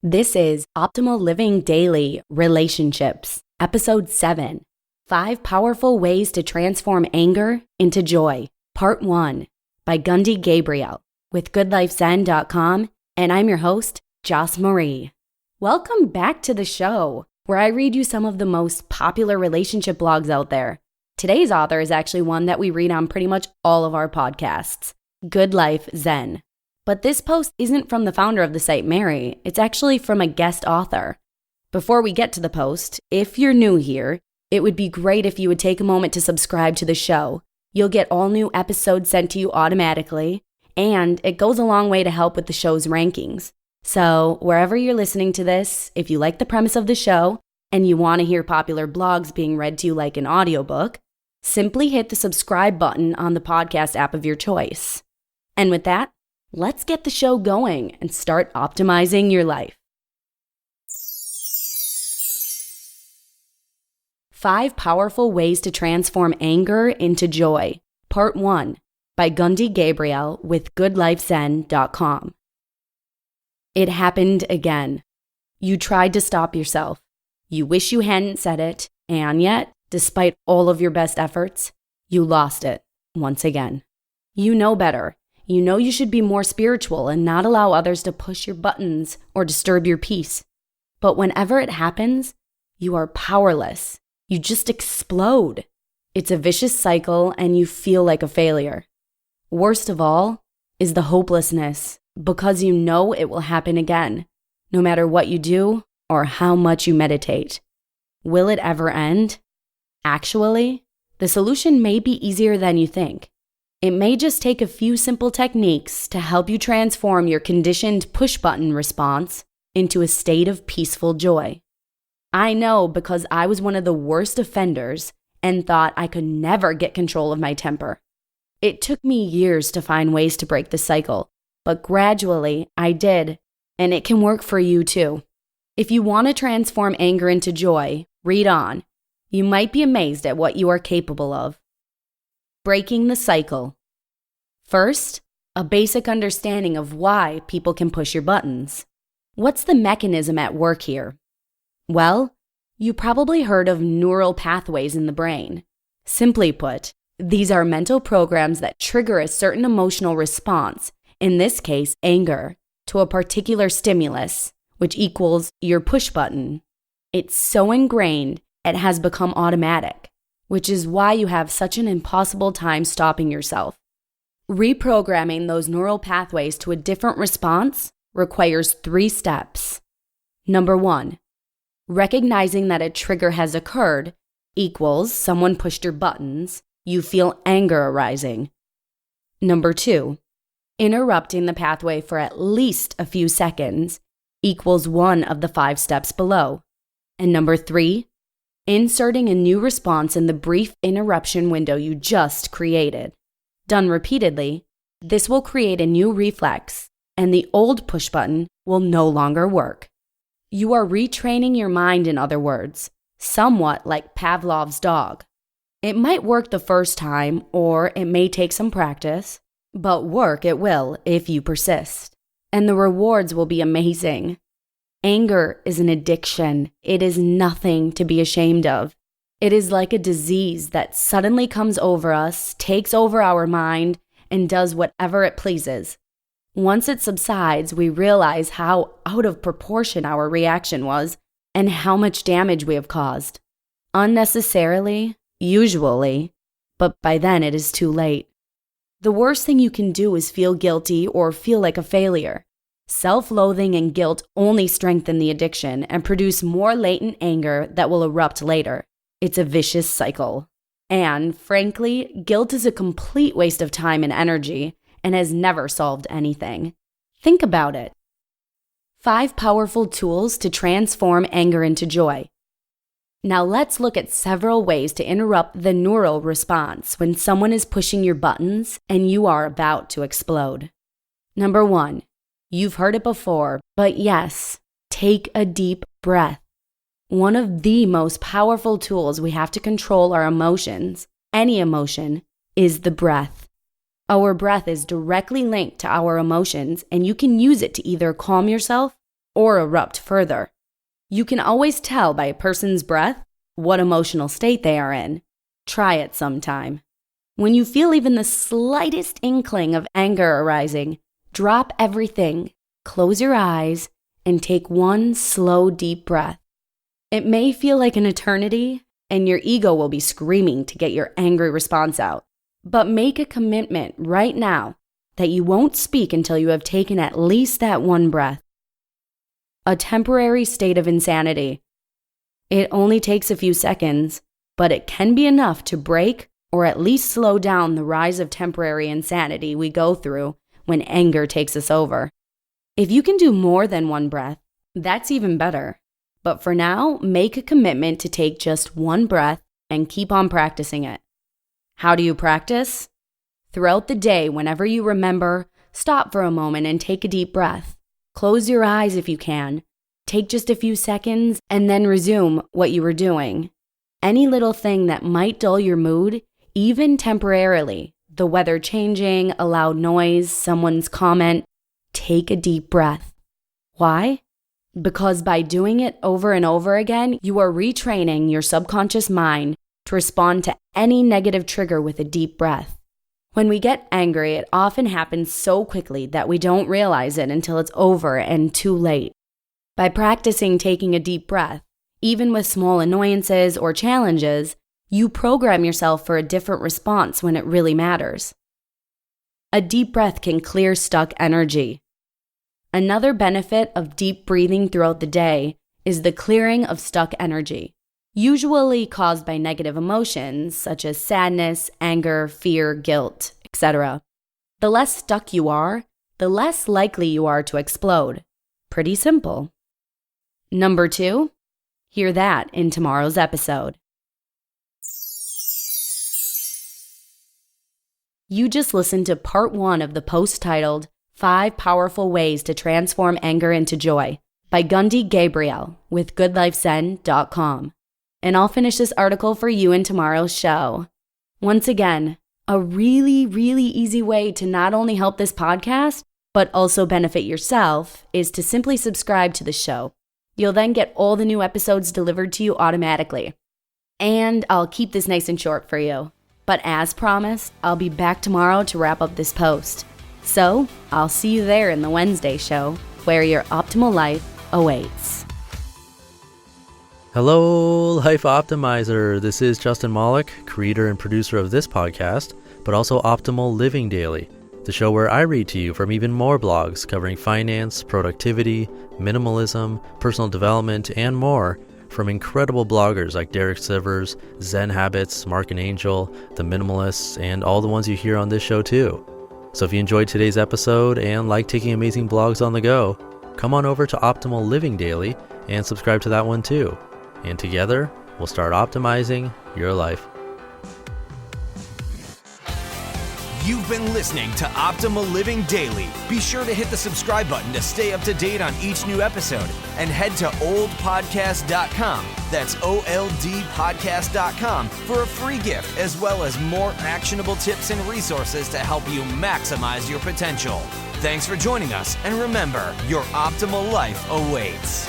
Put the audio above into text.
This is Optimal Living Daily Relationships, Episode 7, 5 Powerful Ways to Transform Anger into Joy, Part 1, by Gundi Gabrielle with goodlifezen.com, and I'm your host, Joss Marie. Welcome back to the show, where I read you some of the most popular relationship blogs out there. Today's author is actually one that we read on pretty much all of our podcasts, Good Life Zen. But this post isn't from the founder of the site, Mary. It's actually from a guest author. Before we get to the post, if you're new here, it would be great if you would take a moment to subscribe to the show. You'll get all new episodes sent to you automatically, and it goes a long way to help with the show's rankings. So wherever you're listening to this, if you like the premise of the show and you want to hear popular blogs being read to you like an audiobook, simply hit the subscribe button on the podcast app of your choice. And with that, let's get the show going and start optimizing your life. 5 Powerful Ways to Transform Anger into Joy, Part 1, by Gundi Gabrielle with goodlifezen.com. It happened again. You tried to stop yourself. You wish you hadn't said it, and yet, despite all of your best efforts, you lost it once again. You know better. You know you should be more spiritual and not allow others to push your buttons or disturb your peace. But whenever it happens, you are powerless. You just explode. It's a vicious cycle and you feel like a failure. Worst of all is the hopelessness, because you know it will happen again, no matter what you do or how much you meditate. Will it ever end? Actually, the solution may be easier than you think. It may just take a few simple techniques to help you transform your conditioned push-button response into a state of peaceful joy. I know because I was one of the worst offenders and thought I could never get control of my temper. It took me years to find ways to break the cycle, but gradually I did, and it can work for you too. If you want to transform anger into joy, read on. You might be amazed at what you are capable of. Breaking the cycle. First, a basic understanding of why people can push your buttons. What's the mechanism at work here? Well, you probably heard of neural pathways in the brain. Simply put, these are mental programs that trigger a certain emotional response, in this case, anger, to a particular stimulus, which equals your push button. It's so ingrained, it has become automatic, which is why you have such an impossible time stopping yourself. Reprogramming those neural pathways to a different response requires 3 steps. Number 1, recognizing that a trigger has occurred equals someone pushed your buttons, you feel anger arising. Number 2, interrupting the pathway for at least a few seconds equals one of the 5 steps below. And number 3, inserting a new response in the brief interruption window you just created. Done repeatedly, this will create a new reflex, and the old push button will no longer work. You are retraining your mind, in other words, somewhat like Pavlov's dog. It might work the first time, or it may take some practice, but work it will if you persist, and the rewards will be amazing. Anger is an addiction. It is nothing to be ashamed of. It is like a disease that suddenly comes over us, takes over our mind, and does whatever it pleases. Once it subsides, we realize how out of proportion our reaction was and how much damage we have caused. Unnecessarily, usually, but by then it is too late. The worst thing you can do is feel guilty or feel like a failure. Self-loathing and guilt only strengthen the addiction and produce more latent anger that will erupt later. It's a vicious cycle. And, frankly, guilt is a complete waste of time and energy and has never solved anything. Think about it. 5 powerful tools to transform anger into joy. Now let's look at several ways to interrupt the neural response when someone is pushing your buttons and you are about to explode. Number 1, you've heard it before, but yes, take a deep breath. One of the most powerful tools we have to control our emotions, any emotion, is the breath. Our breath is directly linked to our emotions, and you can use it to either calm yourself or erupt further. You can always tell by a person's breath what emotional state they are in. Try it sometime. When you feel even the slightest inkling of anger arising, drop everything, close your eyes, and take one slow, deep breath. It may feel like an eternity, and your ego will be screaming to get your angry response out. But make a commitment right now that you won't speak until you have taken at least that one breath. A temporary state of insanity. It only takes a few seconds, but it can be enough to break or at least slow down the rise of temporary insanity we go through when anger takes us over. If you can do more than one breath, that's even better. But for now, make a commitment to take just one breath and keep on practicing it. How do you practice? Throughout the day, whenever you remember, stop for a moment and take a deep breath. Close your eyes if you can. Take just a few seconds and then resume what you were doing. Any little thing that might dull your mood, even temporarily, the weather changing, a loud noise, someone's comment, take a deep breath. Why? Because by doing it over and over again, you are retraining your subconscious mind to respond to any negative trigger with a deep breath. When we get angry, it often happens so quickly that we don't realize it until it's over and too late. By practicing taking a deep breath, even with small annoyances or challenges, you program yourself for a different response when it really matters. A deep breath can clear stuck energy. Another benefit of deep breathing throughout the day is the clearing of stuck energy, usually caused by negative emotions such as sadness, anger, fear, guilt, etc. The less stuck you are, the less likely you are to explode. Pretty simple. Number 2, hear that in tomorrow's episode. You just listened to part 1 of the post titled 5 Powerful Ways to Transform Anger into Joy by Gundi Gabrielle with goodlifezen.com. And I'll finish this article for you in tomorrow's show. Once again, a really, really easy way to not only help this podcast, but also benefit yourself is to simply subscribe to the show. You'll then get all the new episodes delivered to you automatically. And I'll keep this nice and short for you. But as promised, I'll be back tomorrow to wrap up this post. So, I'll see you there in the Wednesday show, where your optimal life awaits. Hello, Life Optimizer. This is Justin Malik, creator and producer of this podcast, but also Optimal Living Daily, the show where I read to you from even more blogs covering finance, productivity, minimalism, personal development, and more from incredible bloggers like Derek Sivers, Zen Habits, Mark and Angel, The Minimalists, and all the ones you hear on this show too. So if you enjoyed today's episode and like taking amazing blogs on the go, come on over to Optimal Living Daily and subscribe to that one too. And together, we'll start optimizing your life. You've been listening to Optimal Living Daily. Be sure to hit the subscribe button to stay up to date on each new episode and head to oldpodcast.com. That's OLDpodcast.com for a free gift as well as more actionable tips and resources to help you maximize your potential. Thanks for joining us, and remember, your optimal life awaits.